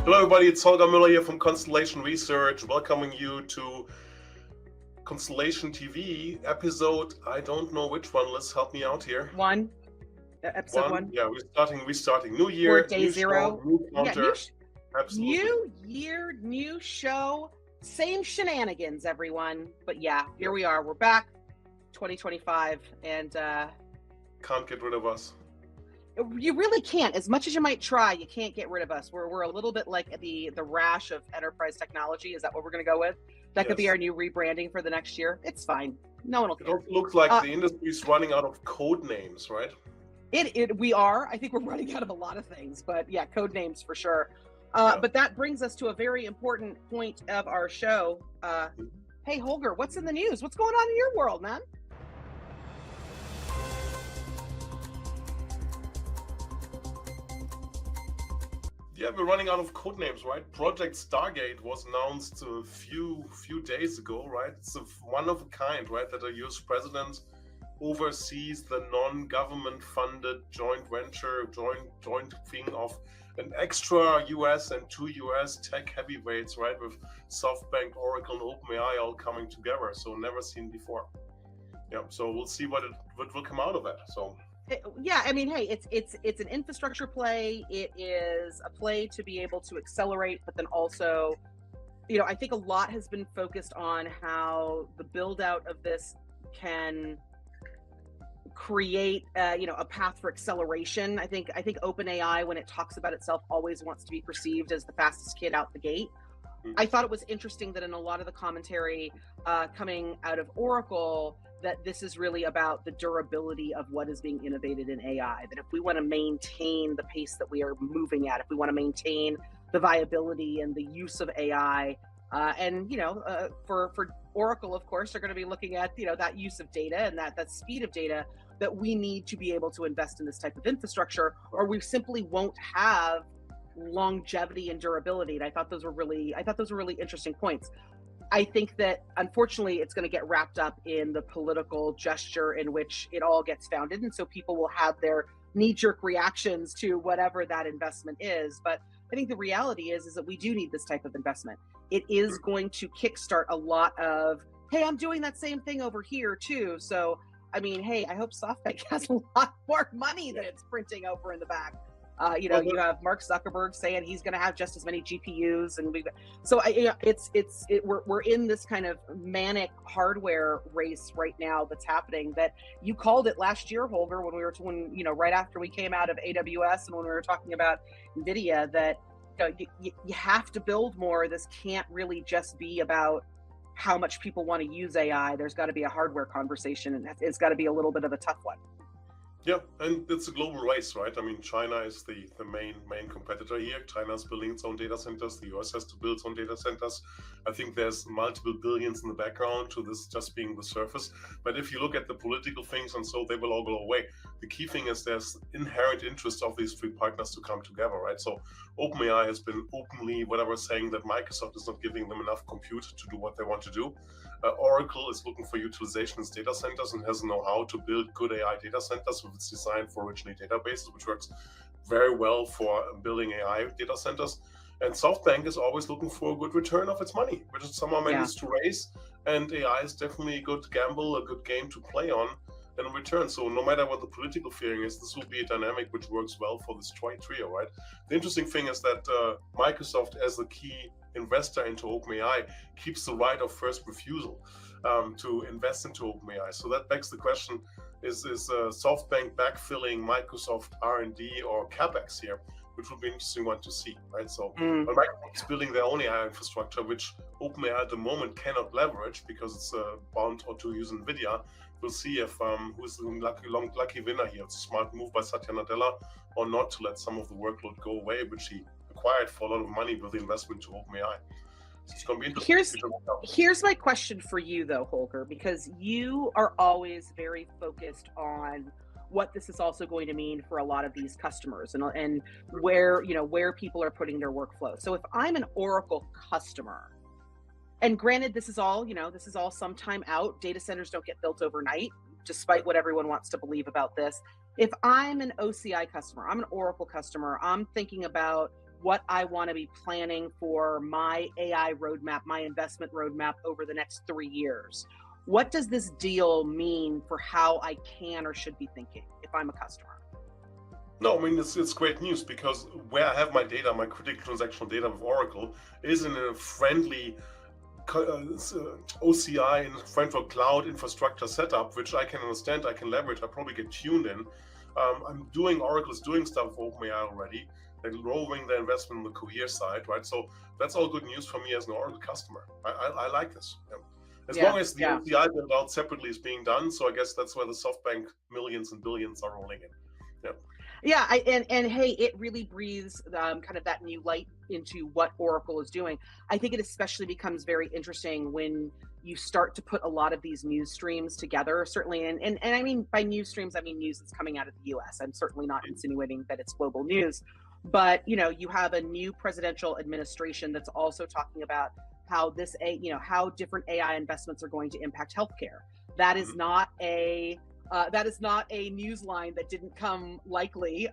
Hello everybody, it's Holger Mueller here from Constellation Research, welcoming you to Constellation TV episode, I don't know which one, let's help me out here. Episode one. Yeah, we're starting. New year, day new zero. show, new counter. Absolutely. New year, new show, same shenanigans, everyone. But yeah, here we are, we're back, 2025, and can't get rid of us. You really can't. As much as you might try, you can't get rid of us. We're a little bit like the rash of enterprise technology. Is that what we're going to go with? That could be our new rebranding for the next year. It's fine. No one will care. It also looks like the industry's running out of code names, right? We are. I think we're running out of a lot of things, but yeah, code names for sure. But that brings us to a very important point of our show. Hey, Holger, what's in the news? What's going on in your world, man? Yeah, we're running out of code names, right? Project Stargate was announced a few days ago, right? It's one of a kind, right? That a US president oversees the non-government funded joint venture, joint thing of an extra US and two US tech heavyweights, right? With SoftBank, Oracle, and OpenAI all coming together. So never seen before. Yeah, so we'll see what will come out of it. So. Yeah, I mean, hey, it's an infrastructure play. It is a play to be able to accelerate, but then also, I think a lot has been focused on how the build out of this can create, a path for acceleration. I think OpenAI, when it talks about itself, always wants to be perceived as the fastest kid out the gate. I thought it was interesting that in a lot of the commentary coming out of Oracle, that this is really about the durability of what is being innovated in AI, that if we want to maintain the pace that we are moving at, if we want to maintain the viability and the use of AI, for Oracle, of course, they're going to be looking at, that use of data and that speed of data, that we need to be able to invest in this type of infrastructure, or we simply won't have longevity and durability. And I thought those were really interesting points. I think that unfortunately it's going to get wrapped up in the political gesture in which it all gets founded, and so people will have their knee-jerk reactions to whatever that investment is. But I think the reality is that we do need this type of investment. It is going to kickstart a lot of, hey, I'm doing that same thing over here too. So I mean, hey, I hope SoftBank has a lot more money than it's printing over in the back. You have Mark Zuckerberg saying he's going to have just as many GPUs, and we're in this kind of manic hardware race right now that's happening. That you called it last year, Holger, right after we came out of AWS and when we were talking about NVIDIA, that you have to build more. This can't really just be about how much people want to use AI. There's got to be a hardware conversation, and it's got to be a little bit of a tough one. Yeah, and it's a global race, right? I mean, China is the main competitor here. China's building its own data centers. The US has to build its own data centers. I think there's multiple billions in the background to this just being the surface. But if you look at the political things and so, they will all go away. The key thing is there's inherent interest of these three partners to come together, right? So OpenAI has been openly, saying that Microsoft is not giving them enough compute to do what they want to do. Oracle is looking for utilization in its data centers and has know-how to build good AI data centers with its design for originally databases, which works very well for building AI data centers. And SoftBank is always looking for a good return of its money, which is somehow managed to raise. And AI is definitely a good gamble, a good game to play on in return. So no matter what the political feeling is, this will be a dynamic which works well for this trio, right? The interesting thing is that Microsoft, as the key investor into OpenAI, keeps the right of first refusal to invest into OpenAI. So that begs the question, is SoftBank backfilling Microsoft R&D or CapEx here, which would be an interesting one to see, right? So but Microsoft is building their own AI infrastructure, which OpenAI at the moment cannot leverage because it's bound to use NVIDIA. We'll see if who's the lucky winner here. It's a smart move by Satya Nadella or not to let some of the workload go away, which he acquired for a lot of money with the investment to OpenAI. So it's going to be interesting. Here's my question for you, though, Holger, because you are always very focused on what this is also going to mean for a lot of these customers and where people are putting their workflow. So if I'm an Oracle customer, and granted, this is all some time out. Data centers don't get built overnight, despite what everyone wants to believe about this. If I'm an OCI customer, I'm an Oracle customer, I'm thinking about what I want to be planning for my AI roadmap, my investment roadmap over the next 3 years. What does this deal mean for how I can or should be thinking if I'm a customer? No, I mean, it's great news, because where I have my data, my critical transactional data with Oracle, is in a friendly OCI and friendly cloud infrastructure setup, which I can understand, I can leverage, I probably get tuned in. Oracle is doing stuff with OpenAI already. They're lowering their investment on the Cohere side, right? So that's all good news for me as an Oracle customer. I like this. Yeah. As long as the OCI build out separately is being done, so I guess that's where the SoftBank millions and billions are rolling in. Yeah. Yeah, and hey, it really breathes kind of that new light into what Oracle is doing. I think it especially becomes very interesting when you start to put a lot of these news streams together, certainly. And I mean, by news streams, I mean news that's coming out of the US. I'm certainly not insinuating that it's global news, but you have a new presidential administration that's also talking about how how different AI investments are going to impact healthcare. That is not a news line that didn't come likely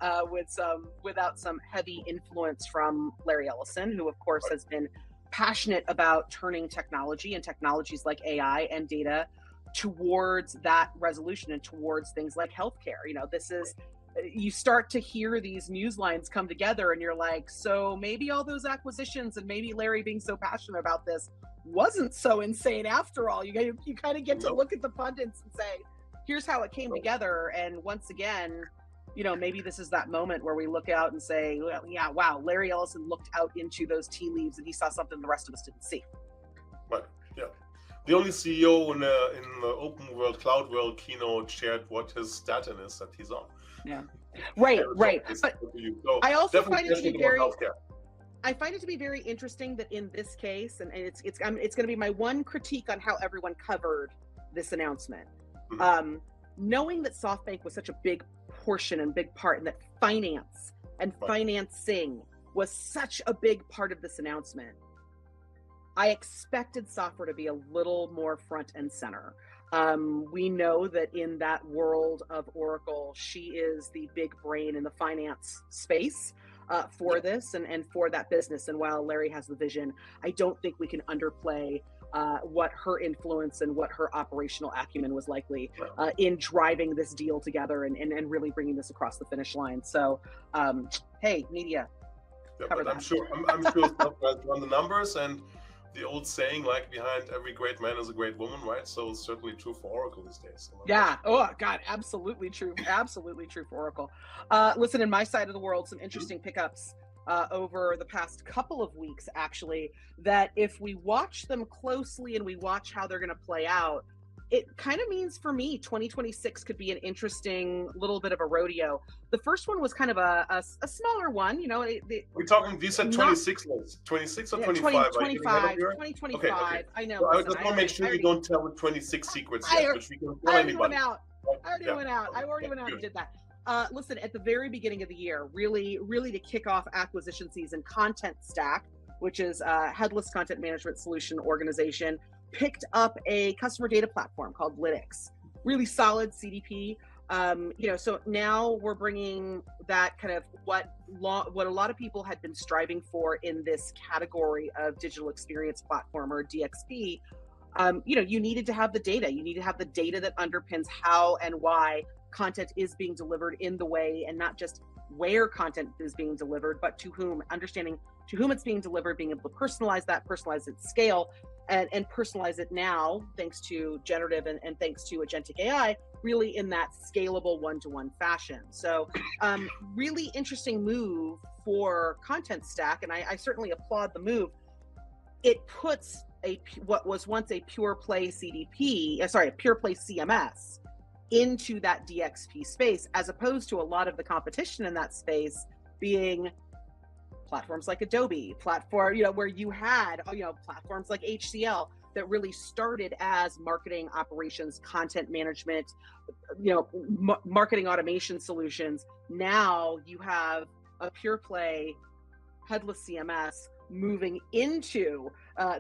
without some heavy influence from Larry Ellison, who of course has been passionate about turning technology and technologies like AI and data towards that resolution and towards things like healthcare. You start to hear these news lines come together and you're like, so maybe all those acquisitions and maybe Larry being so passionate about this wasn't so insane after all. You kind of get to look at the pundits and say, here's how it came together. And once again, maybe this is that moment where we look out and say, well, yeah, wow, Larry Ellison looked out into those tea leaves and he saw something the rest of us didn't see. Right. Yeah. The only CEO in the open world, cloud world keynote shared what his statin is that he's on. Yeah. Right. But I also find it to be very interesting that in this case, and it's going to be my one critique on how everyone covered this announcement. Knowing that SoftBank was such a big portion and big part, and that finance and financing was such a big part of this announcement, I expected software to be a little more front and center. We know that in that world of Oracle, she is the big brain in the finance space for this and for that business. And while Larry has the vision, I don't think we can underplay what her influence and what her operational acumen was likely in driving this deal together and really bringing this across the finish line. So, hey, media, cover that. I'm sure Software has run the numbers, and the old saying, like, behind every great man is a great woman, right? So it's certainly true for Oracle these days. Yeah. Oh God, absolutely true. Absolutely true for Oracle. Listen, in my side of the world, some interesting pickups over the past couple of weeks, actually, that if we watch them closely and we watch how they're going to play out, it kind of means for me 2026 could be an interesting little bit of a rodeo. The first one was kind of a smaller one, we're talking, these are 26 lists, 26 or 25? 2025. Okay. I know. So I just want to make sure you don't tell the 26 secrets yet, which we can tell anybody. I already went out and did that. Listen, at the very beginning of the year, really to kick off acquisition season, Content Stack, which is a headless content management solution organization, picked up a customer data platform called Lytics. Really solid CDP. So now we're bringing that kind of what a lot of people had been striving for in this category of digital experience platform, or DXP. You needed to have the data. You need to have the data that underpins how and why content is being delivered in the way, and not just where content is being delivered, but to whom, understanding to whom it's being delivered, being able to personalize it, scale, and personalize it now, thanks to generative and thanks to agentic AI, really in that scalable one-to-one fashion. So really interesting move for Content Stack, and I certainly applaud the move. It puts what was once a pure play CMS into that DXP space, as opposed to a lot of the competition in that space being platforms like Adobe, where you had, platforms like HCL that really started as marketing operations, content management, marketing automation solutions. Now you have a pure play headless CMS moving into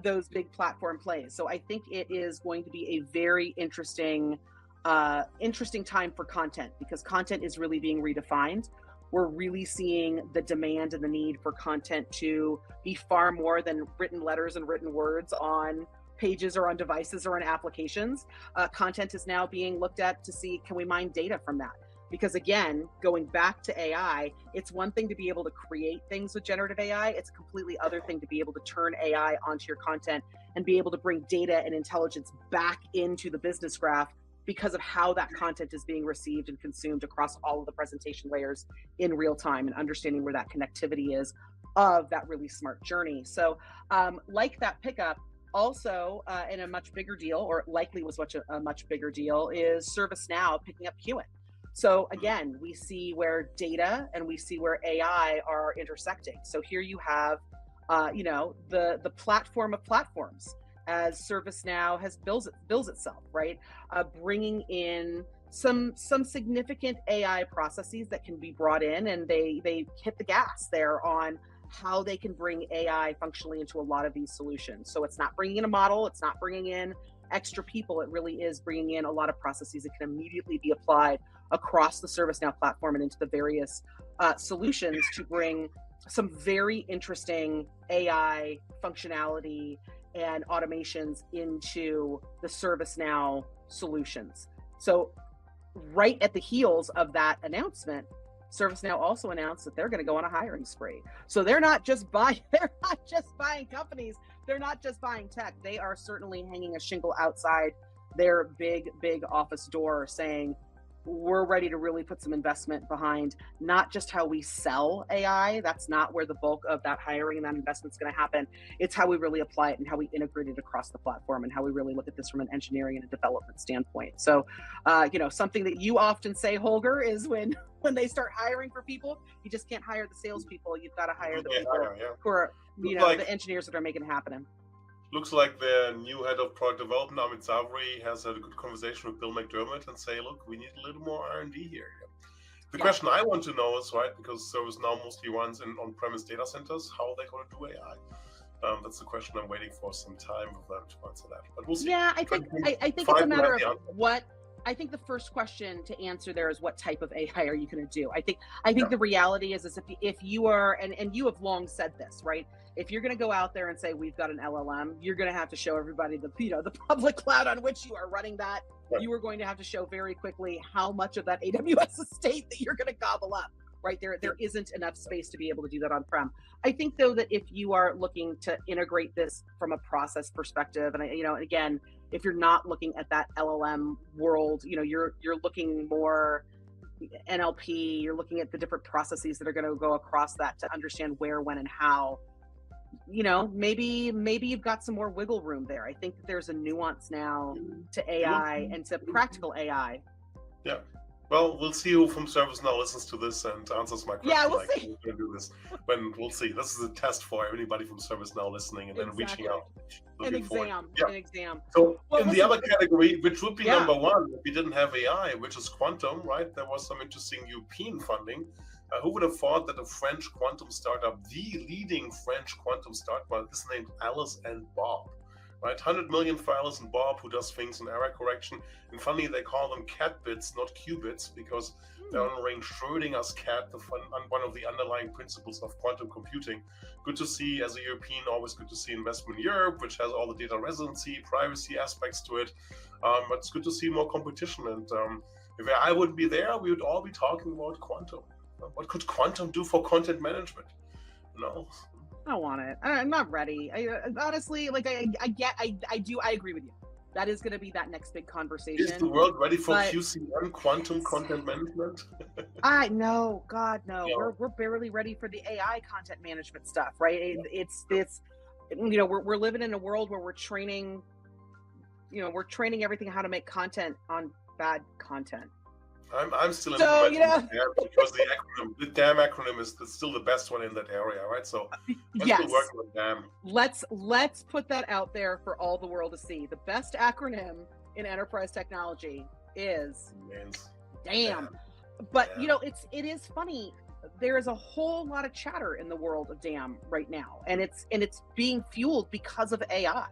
those big platform plays. So I think it is going to be a very interesting time for content, because content is really being redefined. we're really seeing the demand and the need for content to be far more than written letters and written words on pages or on devices or on applications. Content is now being looked at to see, can we mine data from that? Because again, going back to AI, it's one thing to be able to create things with generative AI. It's a completely other thing to be able to turn AI onto your content and be able to bring data and intelligence back into the business graph because of how that content is being received and consumed across all of the presentation layers in real time, and understanding where that connectivity is of that really smart journey. So like that pickup, also in a much bigger deal, or likely was a much bigger deal, is ServiceNow picking up Hewitt. So again, we see where data and we see where AI are intersecting. So here you have, the platform of platforms, as ServiceNow has builds itself, right? Bringing in some significant AI processes that can be brought in, and they hit the gas there on how they can bring AI functionally into a lot of these solutions. So it's not bringing in a model, it's not bringing in extra people, it really is bringing in a lot of processes that can immediately be applied across the ServiceNow platform and into the various solutions to bring some very interesting AI functionality and automations into the ServiceNow solutions. So right at the heels of that announcement, ServiceNow also announced that they're going to go on a hiring spree. So they're not just buying companies, they're not just buying tech. They are certainly hanging a shingle outside their big office door saying, we're ready to really put some investment behind not just how we sell AI. That's not where the bulk of that hiring and that investment's going to happen. It's how we really apply it and how we integrate it across the platform and how we really look at this from an engineering and a development standpoint. So, something that you often say, Holger, is when they start hiring for people, you just can't hire the salespeople. You've got to hire the people who are, the engineers that are making it happen. Looks like the new head of product development, Amit Zavri, has had a good conversation with Bill McDermott and say, look, we need a little more R&D here. The question I want to know is, right, because ServiceNow mostly runs in on-premise data centers, how are they going to do AI? That's the question I'm waiting for some time with them to answer that. But we'll see. Yeah, I think it's a matter of what. I think the first question to answer there is, what type of AI are you going to do? I think the reality is if you are, and you have long said this, right? If you're going to go out there and say we've got an LLM, you're going to have to show everybody the public cloud on which you are running that. Right. You are going to have to show very quickly how much of that AWS estate that you're going to gobble up. Right there isn't enough space to be able to do that on-prem. I think though that if you are looking to integrate this from a process perspective, and again, if you're not looking at that LLM world, you're looking more NLP, you're looking at the different processes that are going to go across that to understand where, when, and how. Maybe you've got some more wiggle room there. I think that there's a nuance now to AI and to practical AI. Yeah. Well, we'll see who from ServiceNow listens to this and answers my question. Yeah, we'll see. We're going to do this. We'll see. This is a test for anybody from ServiceNow listening and then reaching out. An exam. So in the other category, which would be number one if we didn't have AI, which is quantum, right? There was some interesting European funding. Who would have thought that a French quantum startup, the leading French quantum startup, is named Alice and Bob? Right, 100 million for Alice and Bob, who does things in error correction. And funny, they call them cat bits, not qubits, because they're honoring Schrödinger's cat, one of the underlying principles of quantum computing. Good to see, as a European, always good to see investment in Europe, which has all the data residency, privacy aspects to it. But it's good to see more competition. And if I wouldn't be there, we would all be talking about quantum. What could quantum do for content management? I don't want it. I'm not ready. Honestly, I agree with you. That is going to be that next big conversation. Is the world ready for QCM, quantum content management? God, no. We're barely ready for the AI content management stuff, right? It's we're living in a world where we're training everything how to make content on bad content. I'm still implementing because the DAM acronym is still the best one in that area, right? So I'm still working on DAM. Let's put that out there for all the world to see. The best acronym in enterprise technology is DAM. But it is funny. There is a whole lot of chatter in the world of DAM right now, and it's being fueled because of AI.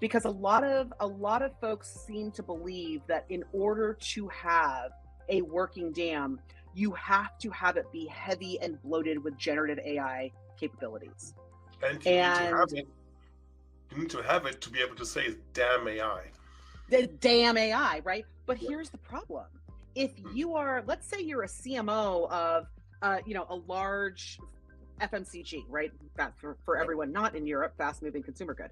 Because a lot of folks seem to believe that in order to have a working DAM, you have to have it be heavy and bloated with generative AI capabilities. And you need to have it. You need to have it to be able to say, damn AI. The damn AI, right? But here's the problem. If you are, let's say you're a CMO of, a large FMCG, right? That for everyone not in Europe, fast moving consumer good.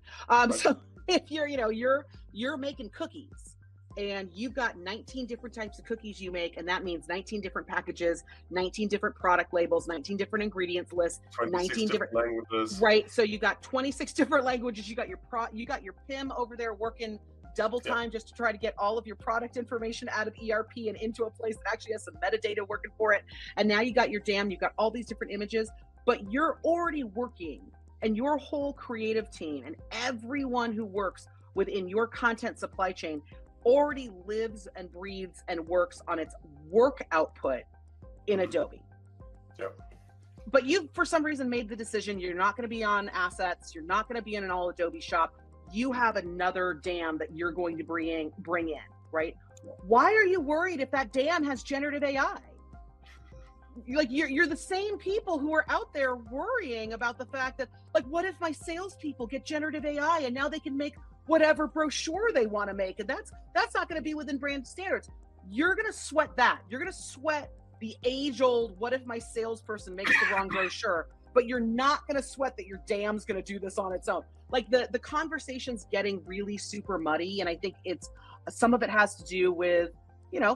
So if you're making cookies and you've got 19 different types of cookies you make, and that means 19 different packages, 19 different product labels, 19 different ingredients lists, 19 different languages. Right. So you got 26 different languages. You got your PIM over there working double time just to try to get all of your product information out of ERP and into a place that actually has some metadata working for it. And now you got you've got all these different images, but you're already working, and your whole creative team and everyone who works within your content supply chain already lives and breathes and works on its work output in Adobe. Yep. But you, for some reason, made the decision you're not going to be on assets. You're not going to be in an all Adobe shop. You have another dam that you're going to bring in, right? Why are you worried if that dam has generative AI? Like you're the same people who are out there worrying about the fact that, like, what if my salespeople get generative AI and now they can make whatever brochure they want to make, and that's not going to be within brand standards. You're going to sweat that. You're going to sweat the age-old, what if my salesperson makes the wrong brochure? But you're not going to sweat that your dam's going to do this on its own. Like the conversation's getting really super muddy, and I think some of it has to do with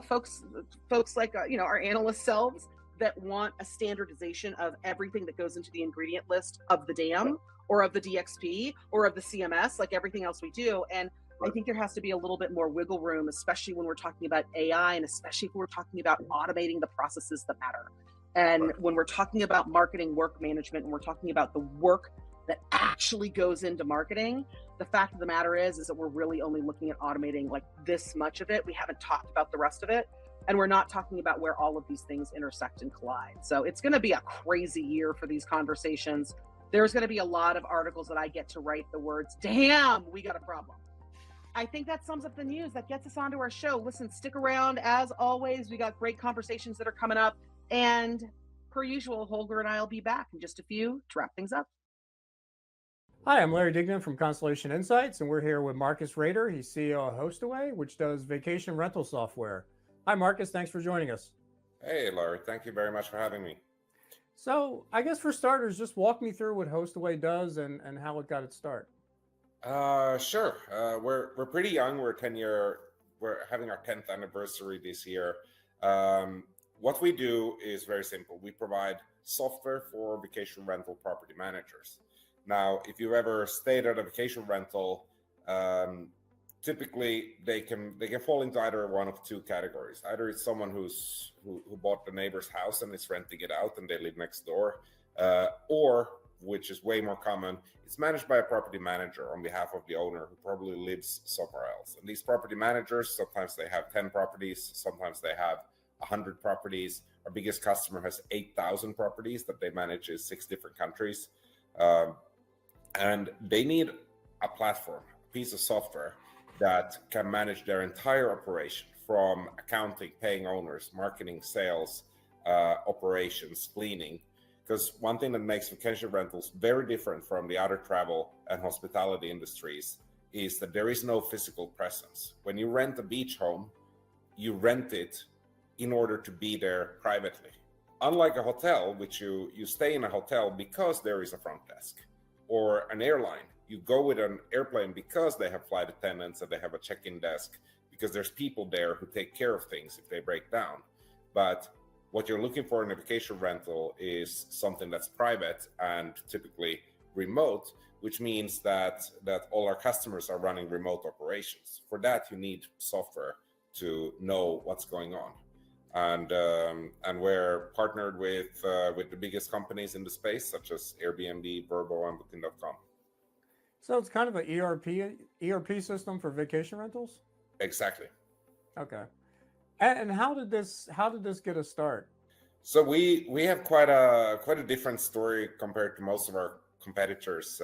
folks like our analyst selves that want a standardization of everything that goes into the ingredient list of the dam or of the DXP or of the CMS, like everything else we do. And I think there has to be a little bit more wiggle room, especially when we're talking about AI, and especially if we're talking about automating the processes that matter. And when we're talking about marketing work management, and we're talking about the work that actually goes into marketing, the fact of the matter is that we're really only looking at automating like this much of it. We haven't talked about the rest of it. And we're not talking about where all of these things intersect and collide. So it's going to be a crazy year for these conversations. There's going to be a lot of articles that I get to write the words, damn, we got a problem. I think that sums up the news. That gets us onto our show. Listen, stick around. As always, we got great conversations that are coming up. And per usual, Holger and I will be back in just a few to wrap things up. Hi, I'm Larry Dignan from Constellation Insights, and we're here with Marcus Räder. He's CEO of Hostaway, which does vacation rental software. Hi, Marcus. Thanks for joining us. Hey, Larry. Thank you very much for having me. So I guess for starters, just walk me through what Hostaway does and how it got its start. Sure. We're pretty young. We're having our 10th anniversary this year. What we do is very simple. We provide software for vacation rental property managers. Now, if you've ever stayed at a vacation rental, typically they can fall into either one of two categories. Either it's someone who bought the neighbor's house and is renting it out and they live next door, or, which is way more common, it's managed by a property manager on behalf of the owner who probably lives somewhere else. And these property managers, sometimes they have 10 properties, sometimes they have 100 properties. Our biggest customer has 8,000 properties that they manage in 6 different countries. And they need a platform, a piece of software that can manage their entire operation, from accounting, paying owners, marketing, sales, operations, cleaning. Because one thing that makes vacation rentals very different from the other travel and hospitality industries is that there is no physical presence. When you rent a beach home, you rent it in order to be there privately. Unlike a hotel, which you stay in a hotel because there is a front desk, or an airline, you go with an airplane because they have flight attendants and they have a check-in desk, because there's people there who take care of things if they break down. But what you're looking for in a vacation rental is something that's private and typically remote, which means that all our customers are running remote operations. For that, you need software to know what's going on. And we're partnered with the biggest companies in the space, such as Airbnb, Vrbo, and Booking.com. So it's kind of an ERP system for vacation rentals? Exactly. Okay. And how did this get a start? So we have quite a different story compared to most of our competitors.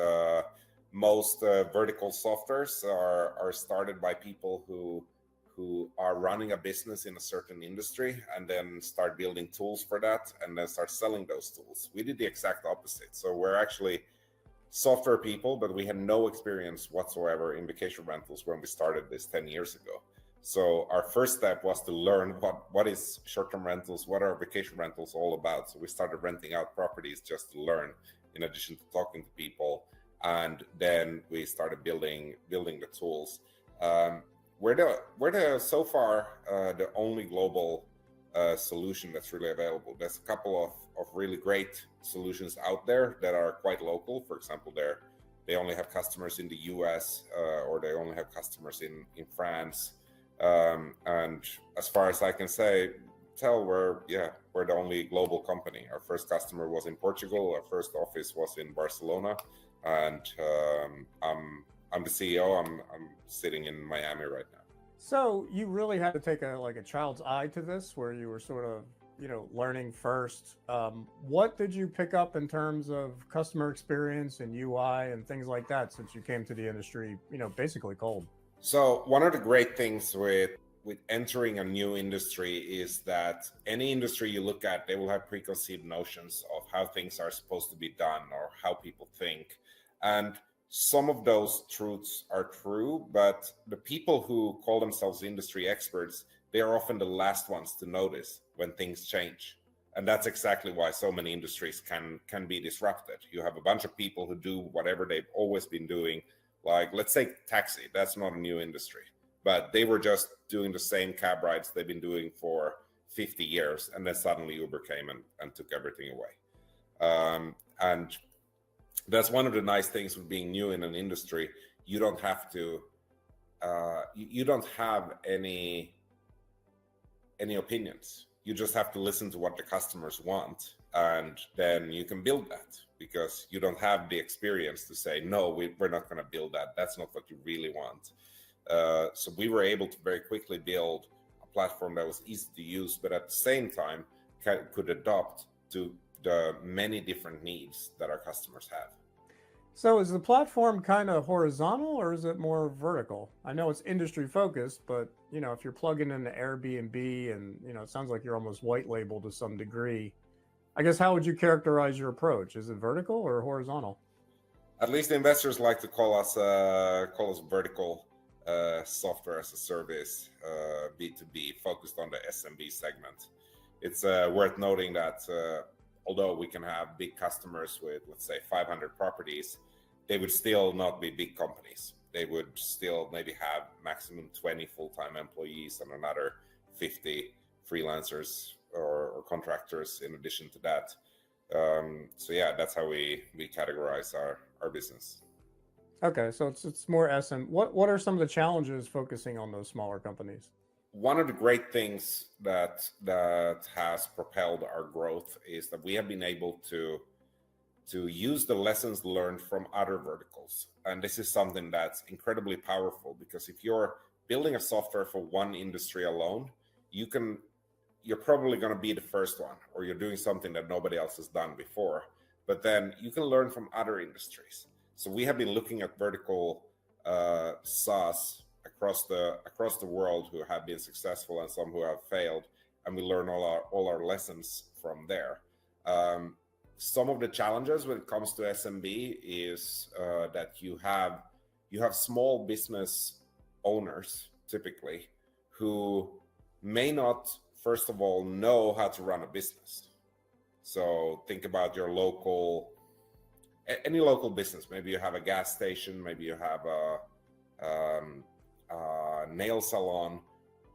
Most vertical softwares are started by people who who are running a business in a certain industry and then start building tools for that and then start selling those tools. We did the exact opposite. So we're actually software people, but we had no experience whatsoever in vacation rentals when we started this 10 years ago. So our first step was to learn what is short-term rentals, what are vacation rentals all about. So we started renting out properties just to learn, in addition to talking to people. And then we started building the tools. We're so far the only global solution that's really available. There's a couple of really great solutions out there that are quite local. For example, they only have customers in the US or they only have customers in France. And as far as I can tell, we're the only global company. Our first customer was in Portugal. Our first office was in Barcelona, and I'm the CEO. I'm sitting in Miami right now. So you really had to take a child's eye to this, where you were sort of, learning first. What did you pick up in terms of customer experience and UI and things like that since you came to the industry, basically cold? So one of the great things with entering a new industry is that any industry you look at, they will have preconceived notions of how things are supposed to be done or how people think. And some of those truths are true, but the people who call themselves industry experts, they are often the last ones to notice when things change. And that's exactly why so many industries can be disrupted. You have a bunch of people who do whatever they've always been doing. Like, let's say taxi, that's not a new industry, but they were just doing the same cab rides they've been doing for 50 years. And then suddenly Uber came and took everything away. And that's one of the nice things with being new in an industry. You don't have to, you don't have any opinions. You just have to listen to what the customers want, and then you can build that, because you don't have the experience to say, no, we're not going to build that. That's not what you really want. So we were able to very quickly build a platform that was easy to use, but at the same time could adapt to the many different needs that our customers have. So is the platform kind of horizontal or is it more vertical? I know it's industry focused, but if you're plugging into Airbnb and it sounds like you're almost white labeled to some degree, I guess how would you characterize your approach? Is it vertical or horizontal? At least the investors like to call us vertical software as a service, B2B, focused on the SMB segment. It's worth noting that although we can have big customers with, let's say, 500 properties, they would still not be big companies. They would still maybe have maximum 20 full-time employees and another 50 freelancers or contractors in addition to that. So yeah, that's how we categorize our business. Okay, so it's more SM. What are some of the challenges focusing on those smaller companies? One of the great things that has propelled our growth is that we have been able to use the lessons learned from other verticals. And this is something that's incredibly powerful, because if you're building a software for one industry alone, you're probably going to be the first one, or you're doing something that nobody else has done before. But then you can learn from other industries. So we have been looking at vertical SaaS across the world who have been successful and some who have failed, and we learn all our lessons from there. Some of the challenges when it comes to SMB is that you have small business owners typically who may not, first of all, know how to run a business. So think about your any local business. Maybe you have a gas station, maybe you have a nail salon.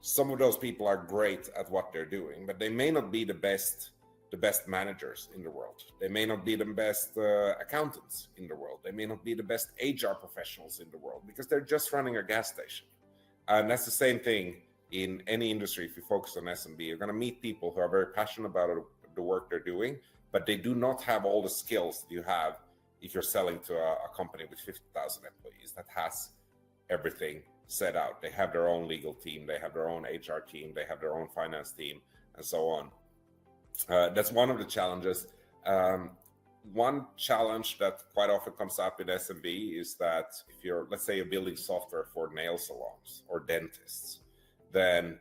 Some of those people are great at what they're doing, but they may not be the best managers in the world. They may not be the best accountants in the world. They may not be the best HR professionals in the world, because they're just running a gas station. And that's the same thing in any industry. If you focus on SMB, you're going to meet people who are very passionate about the work they're doing, but they do not have all the skills that you have if you're selling to a company with 50,000 employees that has everything set out. They have their own legal team, they have their own HR team, they have their own finance team, and so on. That's one of the challenges. One challenge that quite often comes up in SMB is that if let's say you're building software for nail salons or dentists, then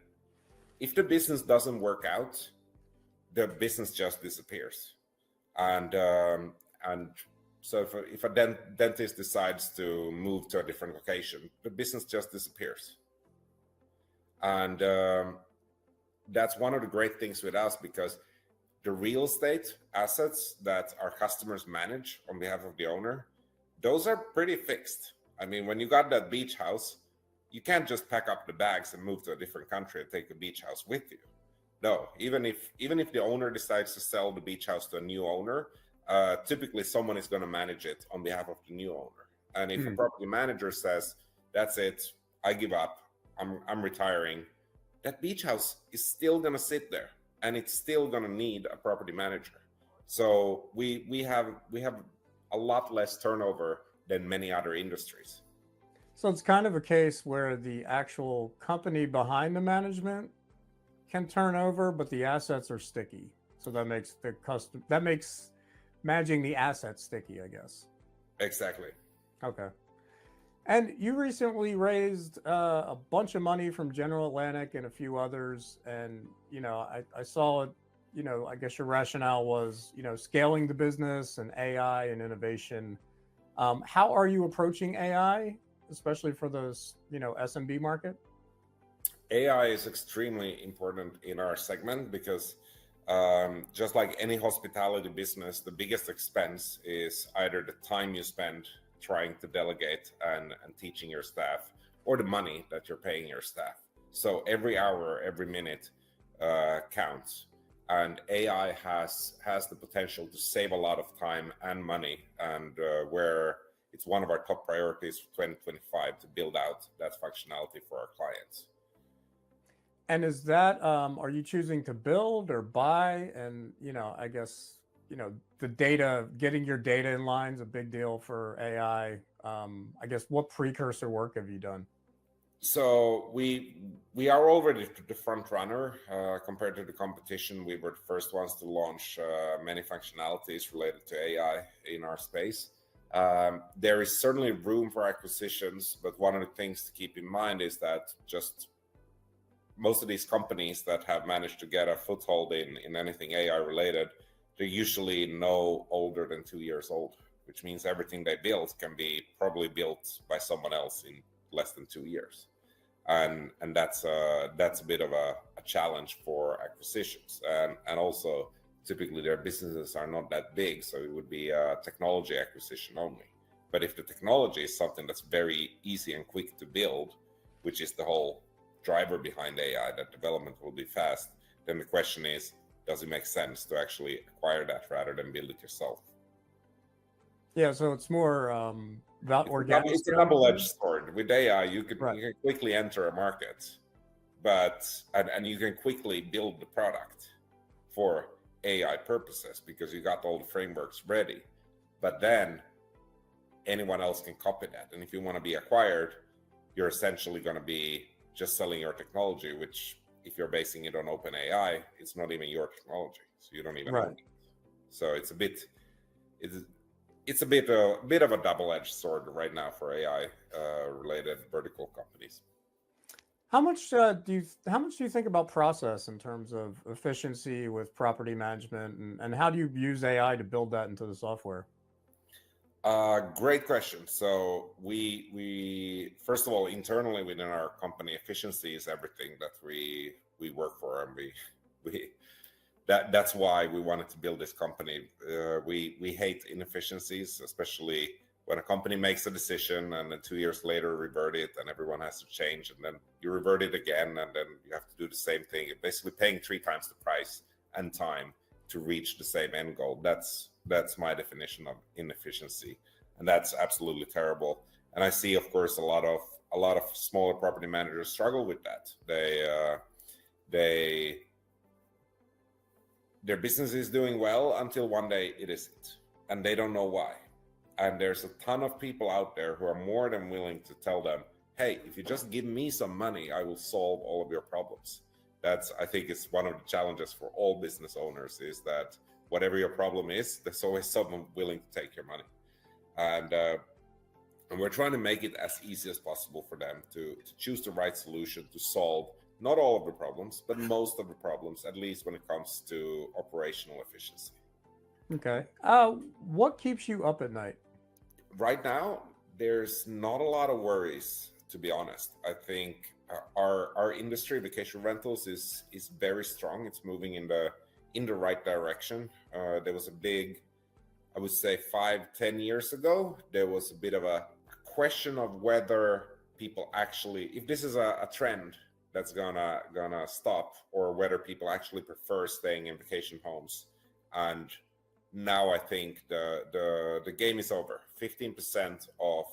if the business doesn't work out, the business just disappears. And so if a dentist decides to move to a different location, the business just disappears. And that's one of the great things with us, because the real estate assets that our customers manage on behalf of the owner, those are pretty fixed. I mean, when you got that beach house, you can't just pack up the bags and move to a different country and take the beach house with you. No, even if the owner decides to sell the beach house to a new owner, typically someone is going to manage it on behalf of the new owner. And if a property manager says, that's it, I give up, I'm retiring, that beach house is still going to sit there, and it's still going to need a property manager. So we have a lot less turnover than many other industries. So it's kind of a case where the actual company behind the management can turn over, but the assets are sticky. So that makes managing the assets sticky, I guess. Exactly. Okay. And you recently raised a bunch of money from General Atlantic and a few others. And, I saw it, I guess your rationale was, scaling the business and AI and innovation. How are you approaching AI, especially for those, SMB market? AI is extremely important in our segment because just like any hospitality business, the biggest expense is either the time you spend trying to delegate and teaching your staff, or the money that you're paying your staff. So every hour, every minute counts. And AI has the potential to save a lot of time and money, and where it's one of our top priorities for 2025 to build out that functionality for our clients. And is that, are you choosing to build or buy? And, I guess, the data, getting your data in line is a big deal for AI. I guess, what precursor work have you done? So we are already the front runner compared to the competition. We were the first ones to launch many functionalities related to AI in our space. There is certainly room for acquisitions, but one of the things to keep in mind is that just most of these companies that have managed to get a foothold in anything AI related, they're usually no older than 2 years old, which means everything they build can be probably built by someone else in less than 2 years. And that's a bit of a challenge for acquisitions. And also, typically their businesses are not that big, so it would be a technology acquisition only. But if the technology is something that's very easy and quick to build, which is the whole driver behind AI, that development will be fast, then the question is, does it make sense to actually acquire that rather than build it yourself? Yeah, so it's more about organic. It's a double-edged sword. With AI, you can quickly enter a market, and you can quickly build the product for AI purposes because you got all the frameworks ready. But then anyone else can copy that. And if you want to be acquired, you're essentially going to be just selling your technology, which if you're basing it on OpenAI, it's not even your technology, so you don't even own it. So it's a bit of a double-edged sword right now for AI related vertical companies. How much do you think about process in terms of efficiency with property management, and how do you use AI to build that into the software? Great question. So we first of all, internally within our company, efficiency is everything that we work for, and that's why we wanted to build this company. We hate inefficiencies, especially when a company makes a decision and then 2 years later revert it, and everyone has to change, and then you revert it again, and then you have to do the same thing. You're basically paying 3 times the price and time to reach the same end goal. That's my definition of inefficiency, and that's absolutely terrible. And I see, of course, a lot of smaller property managers struggle with that. Their business is doing well until one day it isn't, and they don't know why. And there's a ton of people out there who are more than willing to tell them, hey, if you just give me some money, I will solve all of your problems. I think it's one of the challenges for all business owners, is that whatever your problem is, there's always someone willing to take your money. And we're trying to make it as easy as possible for them to choose the right solution to solve not all of the problems, but most of the problems, at least when it comes to operational efficiency. Okay. What keeps you up at night? Right now, there's not a lot of worries, to be honest. I think our industry, vacation rentals, is very strong. It's moving in the right direction. There was a big, I would say 5-10 years ago, there was a bit of a question of whether people actually, if this is a trend that's gonna stop, or whether people actually prefer staying in vacation homes. And now I think the game is over. 15% of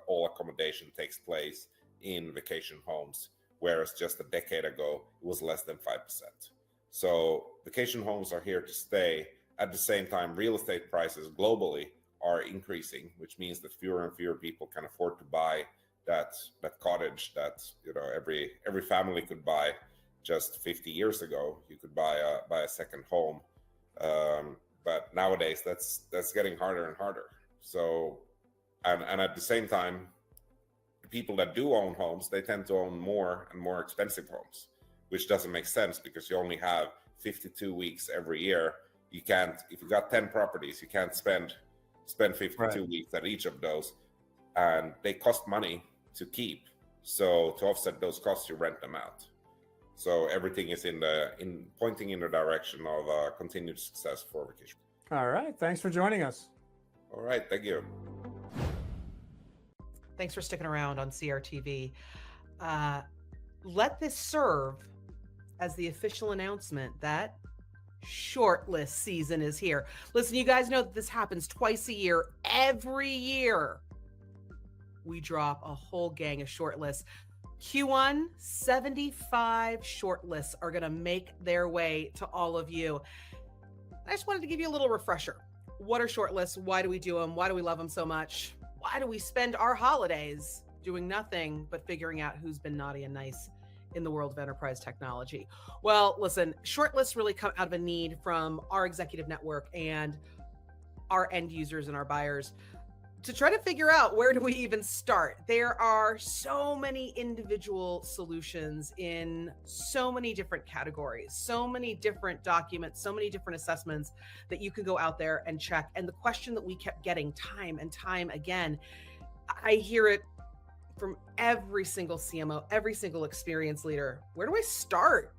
all accommodation takes place in vacation homes, whereas just a decade ago it was less than 5%. So vacation homes are here to stay. At the same time, real estate prices globally are increasing, which means that fewer and fewer people can afford to buy that cottage that every family could buy just 50 years ago. You could buy a second home, but nowadays that's getting harder and harder. So, and at the same time, the people that do own homes, they tend to own more and more expensive homes, which doesn't make sense because you only have 52 weeks every year. You can't, if you got 10 properties, you can't spend 52 Right. weeks at each of those, and they cost money to keep. So to offset those costs, you rent them out. So everything is pointing in the direction of continued success for vacation. All right. Thanks for joining us. All right, thank you. Thanks for sticking around on CRTV. Let this serve as the official announcement that ShortList season is here. Listen, you guys know that this happens twice a year. Every year, we drop a whole gang of shortlists. Q1, 75 shortlists are going to make their way to all of you. I just wanted to give you a little refresher. What are shortlists? Why do we do them? Why do we love them so much? Why do we spend our holidays doing nothing but figuring out who's been naughty and nice in the world of enterprise technology? Well, listen, shortlists really come out of a need from our executive network and our end users and our buyers to try to figure out, where do we even start? There are so many individual solutions in so many different categories, so many different documents, so many different assessments that you can go out there and check. And the question that we kept getting time and time again, I hear it from every single CMO, every single experience leader: where do I start?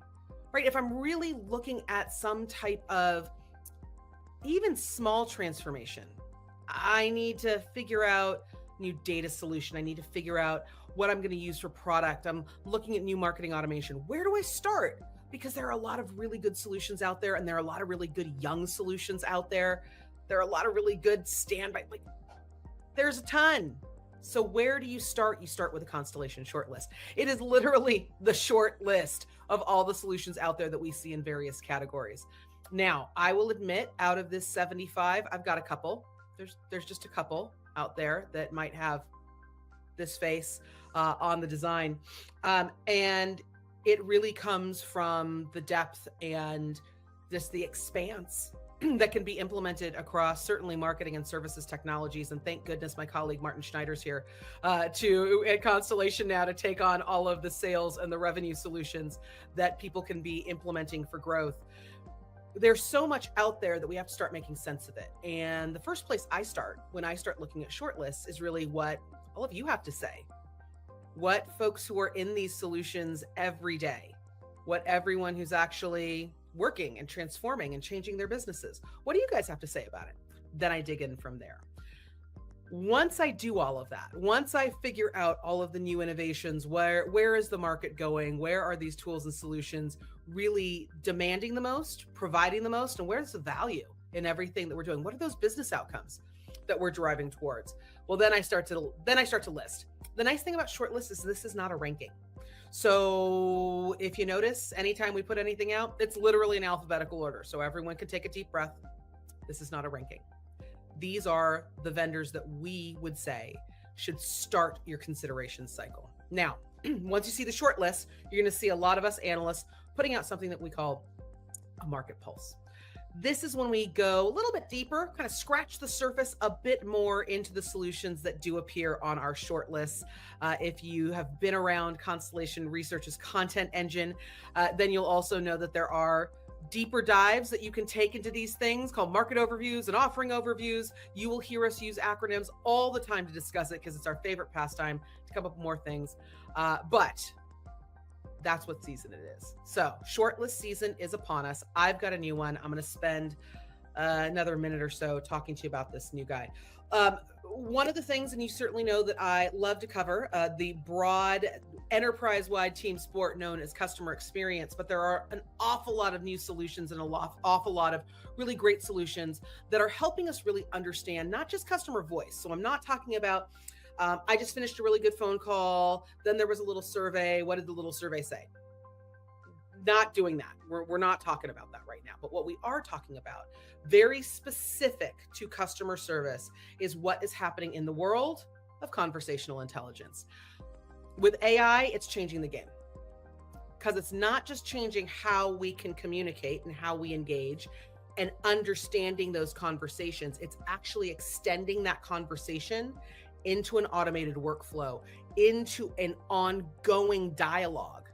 Right? If I'm really looking at some type of even small transformation, I need to figure out new data solution. I need to figure out what I'm going to use for product. I'm looking at new marketing automation. Where do I start? Because there are a lot of really good solutions out there, and there are a lot of really good young solutions out there. There are a lot of really good standby. There's a ton. So where do you start? You start with a Constellation shortlist. It is literally the short list of all the solutions out there that we see in various categories. Now, I will admit, out of this 75, I've got a couple. There's just a couple out there that might have this face on the design. And it really comes from the depth and just the expanse that can be implemented across certainly marketing and services technologies. And thank goodness my colleague Martin Schneider's here at Constellation now to take on all of the sales and the revenue solutions that people can be implementing for growth. There's so much out there that we have to start making sense of it. And the first place I start when I start looking at shortlists is really what all of you have to say. What folks who are in these solutions every day, what everyone who's actually working and transforming and changing their businesses, what do you guys have to say about it? Then I dig in from there. Once I do all of that, once I figure out all of the new innovations, where is the market going? Where are these tools and solutions really demanding the most, providing the most, and where's the value in everything that we're doing? What are those business outcomes that we're driving towards? Well, then I start to list. The nice thing about shortlists is this is not a ranking. So if you notice, anytime we put anything out, it's literally in alphabetical order. So everyone can take a deep breath. This is not a ranking. These are the vendors that we would say should start your consideration cycle. Now, once you see the short list, you're going to see a lot of us analysts putting out something that we call a market pulse. This is when we go a little bit deeper, kind of scratch the surface a bit more into the solutions that do appear on our shortlists. If you have been around Constellation Research's content engine, then you'll also know that there are deeper dives that you can take into these things called market overviews and offering overviews. You will hear us use acronyms all the time to discuss it because it's our favorite pastime to come up with more things. But that's what season it is. So shortlist season is upon us. I've got a new one. I'm going to spend another minute or so talking to you about this new guy. One of the things, and you certainly know that I love to cover, the broad enterprise-wide team sport known as customer experience, but there are an awful lot of new solutions and awful lot of really great solutions that are helping us really understand not just customer voice. So I'm not talking about I just finished a really good phone call. Then there was a little survey. What did the little survey say? Not doing that. We're not talking about that right now. But what we are talking about, very specific to customer service, is what is happening in the world of conversational intelligence. With AI, it's changing the game. Because it's not just changing how we can communicate and how we engage and understanding those conversations. It's actually extending that conversation into an automated workflow, into an ongoing dialogue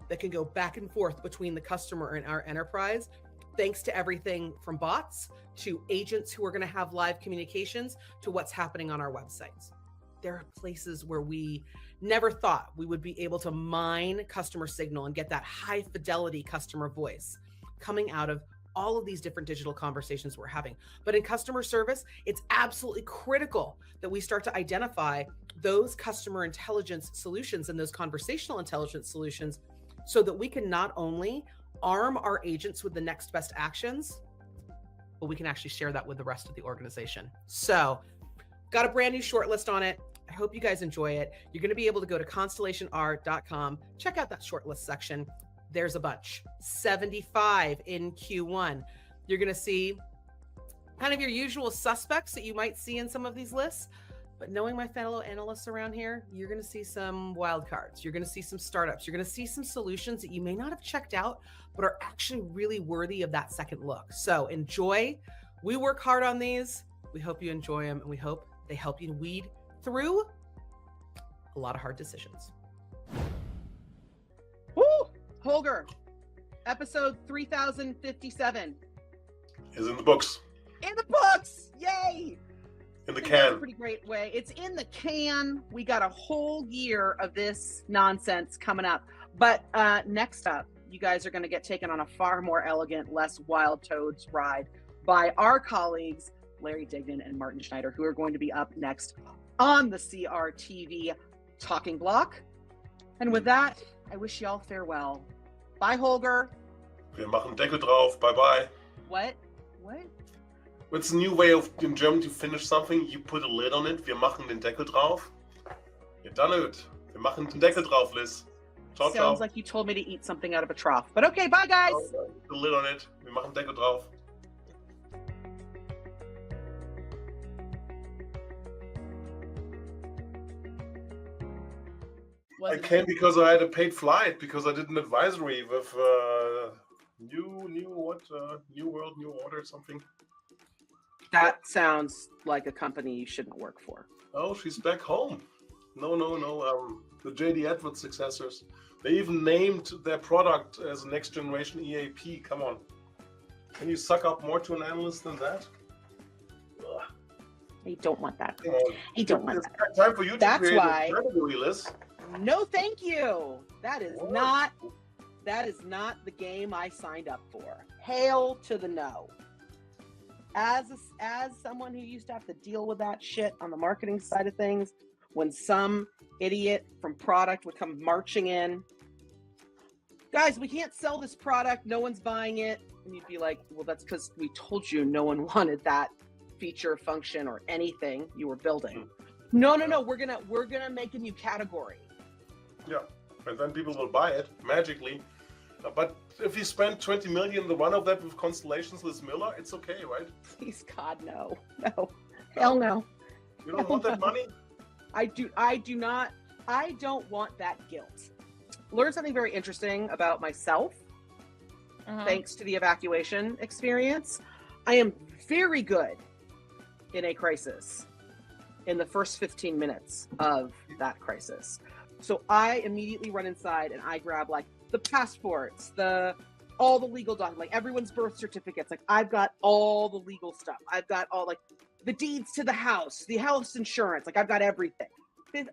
that can go back and forth between the customer and our enterprise, thanks to everything from bots to agents who are going to have live communications to what's happening on our websites. There are places where we never thought we would be able to mine customer signal and get that high fidelity customer voice coming out of all of these different digital conversations we're having. But in customer service, it's absolutely critical that we start to identify those customer intelligence solutions and those conversational intelligence solutions so that we can not only arm our agents with the next best actions, but we can actually share that with the rest of the organization. So got a brand new shortlist on it. I hope you guys enjoy it. You're going to be able to go to constellationr.com, check out that shortlist section. There's a bunch, 75 in Q1. You're going to see kind of your usual suspects that you might see in some of these lists. But knowing my fellow analysts around here, you're going to see some wild cards. You're going to see some startups. You're going to see some solutions that you may not have checked out, but are actually really worthy of that second look. So enjoy. We work hard on these. We hope you enjoy them, and we hope they help you weed through a lot of hard decisions. Woo! Holger, episode 3057. Is in the books. In the books! Yay! In the That's can. a pretty great way. It's in the can. We got a whole year of this nonsense coming up. But next up, you guys are going to get taken on a far more elegant, less wild toads ride by our colleagues, Larry Dignan and Martin Schneider, who are going to be up next on the CRTV Talking Block. And with that, I wish y'all farewell. Bye, Holger. Wir machen Deckel drauf. Bye bye. What? It's a new way of in German to finish something. You put a lid on it. Wir machen den Deckel drauf. You're done it. Wir machen den Deckel drauf, Liz. Ciao, ciao. Sounds like you told me to eat something out of a trough. But okay, bye, guys. Put the lid on it. Wir machen Deckel drauf. I came because I had a paid flight because I did an advisory with New World, New Order, something. That sounds like a company you shouldn't work for. Oh, she's back home. No. The JD Edwards successors. They even named their product as next generation EAP. Come on. Can you suck up more to an analyst than that? Ugh. I don't want that. Come on. I don't want that. It's time for you to That's create why- a category, Liz. No, thank you. That is What? not the game I signed up for. Hail to the no. As someone who used to have to deal with that shit on the marketing side of things, when some idiot from product would come marching in, guys, we can't sell this product, no one's buying it, and you'd be like, well, that's because we told you no one wanted that feature, function, or anything you were building. No, we're gonna make a new category. Yeah, and then people will buy it magically. But if you spend 20 million, the one of that with Constellations with Mueller, it's okay, right? Please, God, no. Hell no. You don't want that money? I don't want that guilt. Learned something very interesting about myself thanks to the evacuation experience. I am very good in a crisis in the first 15 minutes of that crisis. So I immediately run inside and I grab like the passports, all the legal documents, like everyone's birth certificates. Like I've got all the legal stuff. I've got all like the deeds to the house insurance. Like I've got everything.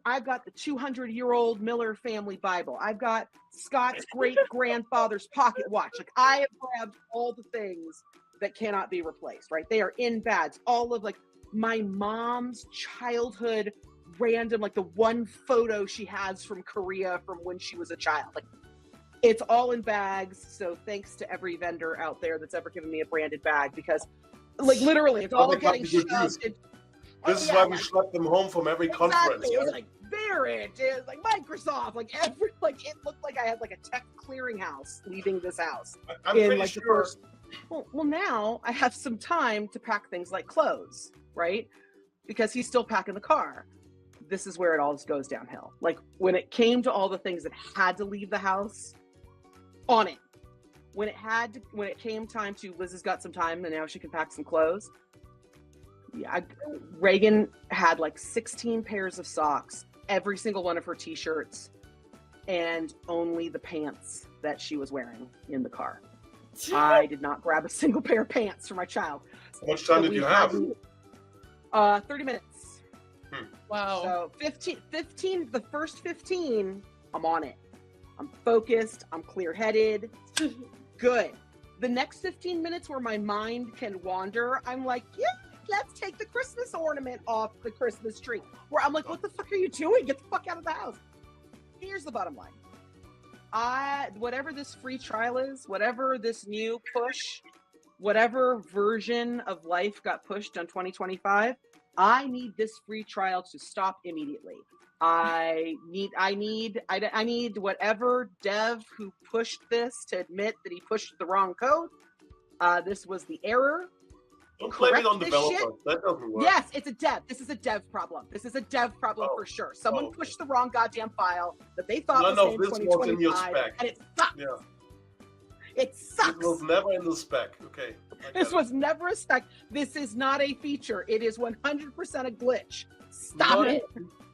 I've got the 200-year-old Mueller family Bible. I've got Scott's great-grandfather's pocket watch. Like I have grabbed all the things that cannot be replaced, right? They are in bags. All of like my mom's childhood random, like the one photo she has from Korea from when she was a child. Like it's all in bags. So thanks to every vendor out there that's ever given me a branded bag, because like literally it's all getting shoved. This is why we schlepped them home from every conference. It was like Barrett, it was like Microsoft, like every, like it looked like I had like a tech clearinghouse leaving this house. I'm pretty sure. Well, now I have some time to pack things like clothes, right? Because he's still packing the car. This is where it all goes downhill. Like when it came to all the things that had to leave the house, on it. When it came time to, Liz has got some time and now she can pack some clothes. Yeah, Reagan had like 16 pairs of socks, every single one of her t-shirts, and only the pants that she was wearing in the car. I did not grab a single pair of pants for my child. How much time did you have? 30 minutes. Wow. So 15, the first 15, I'm on it. I'm focused, I'm clear-headed, good. The next 15 minutes where my mind can wander, I'm like, yeah, let's take the Christmas ornament off the Christmas tree. Where I'm like, what the fuck are you doing? Get the fuck out of the house. Here's the bottom line. Whatever this free trial is, whatever this new push, whatever version of life got pushed on 2025, I need this free trial to stop immediately. I need whatever dev who pushed this to admit that he pushed the wrong code. This was the error. Don't blame it on developers. That doesn't work. Yes, it's a dev. This is a dev problem. This is a dev problem for sure. Someone pushed the wrong goddamn file that they thought was in 2025, in your spec. and it sucks. Yeah. It sucks. It was never in the spec. Okay. This was never a spec. This is not a feature. It is 100% a glitch. Stop it.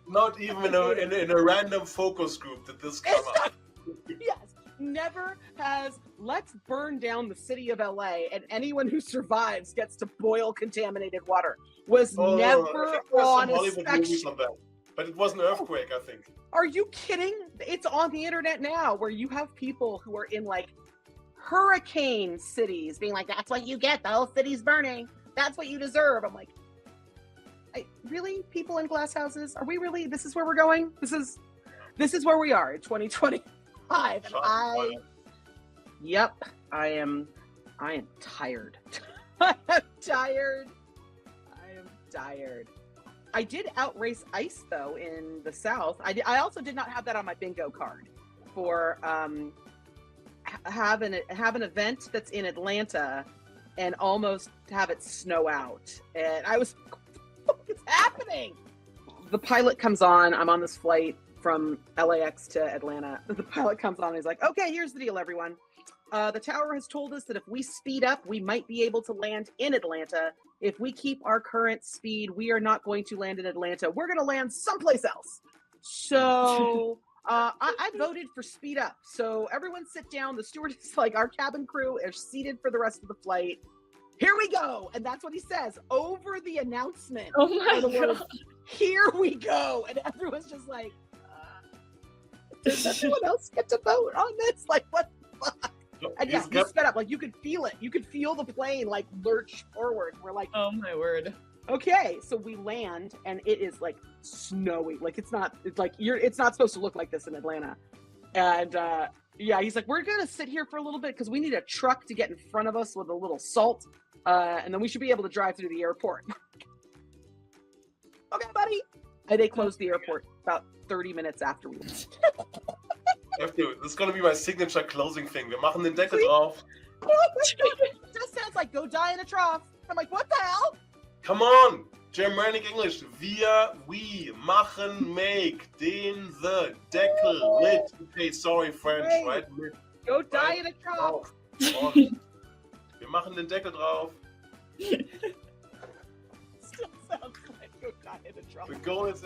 Not even in a random focus group did this come up. Yes. Never has, let's burn down the city of LA and anyone who survives gets to boil contaminated water. Was never on a spec sheet. But it was an earthquake, I think. Are you kidding? It's on the internet now where you have people who are in like hurricane cities being like, that's what you get, the whole city's burning. That's what you deserve. I'm like, really? People in glass houses? Are we really? This is where we're going? This is where we are in 2025. And I am tired. I am tired. I did outrace ice though in the South. I also did not have that on my bingo card for have an event that's in Atlanta and almost have it snow out. And I was, what is happening? The pilot comes on. I'm on this flight from LAX to Atlanta. The pilot comes on and he's like, okay, here's the deal, everyone. The tower has told us that if we speed up, we might be able to land in Atlanta. If we keep our current speed, we are not going to land in Atlanta. We're going to land someplace else. So I voted for speed up. So everyone sit down. The stewardess, like our cabin crew, are seated for the rest of the flight. Here we go. And that's what he says over the announcement. Oh my God. Here we go. And everyone's just like, does everyone else get to vote on this? Like, what the fuck? And yeah, he sped up. Like, you could feel it. You could feel the plane, like, lurch forward. We're like, oh my word. Okay. So we land, and it is, like, snowy. Like, it's not supposed to look like this in Atlanta. And, yeah, he's like, we're going to sit here for a little bit because we need a truck to get in front of us with a little salt. And then we should be able to drive through the airport. Okay, buddy. And they closed the airport about 30 minutes after we left. This is going to be my signature closing thing. Wir machen den Deckel drauf. It just sounds like go die in a trough. I'm like, what the hell? Come on. Germanic English. We make the Deckel lit. Okay, sorry, French, right? Go die in a trough. Und wir machen den Deckel drauf. Still sounds like you got in trouble. The goal is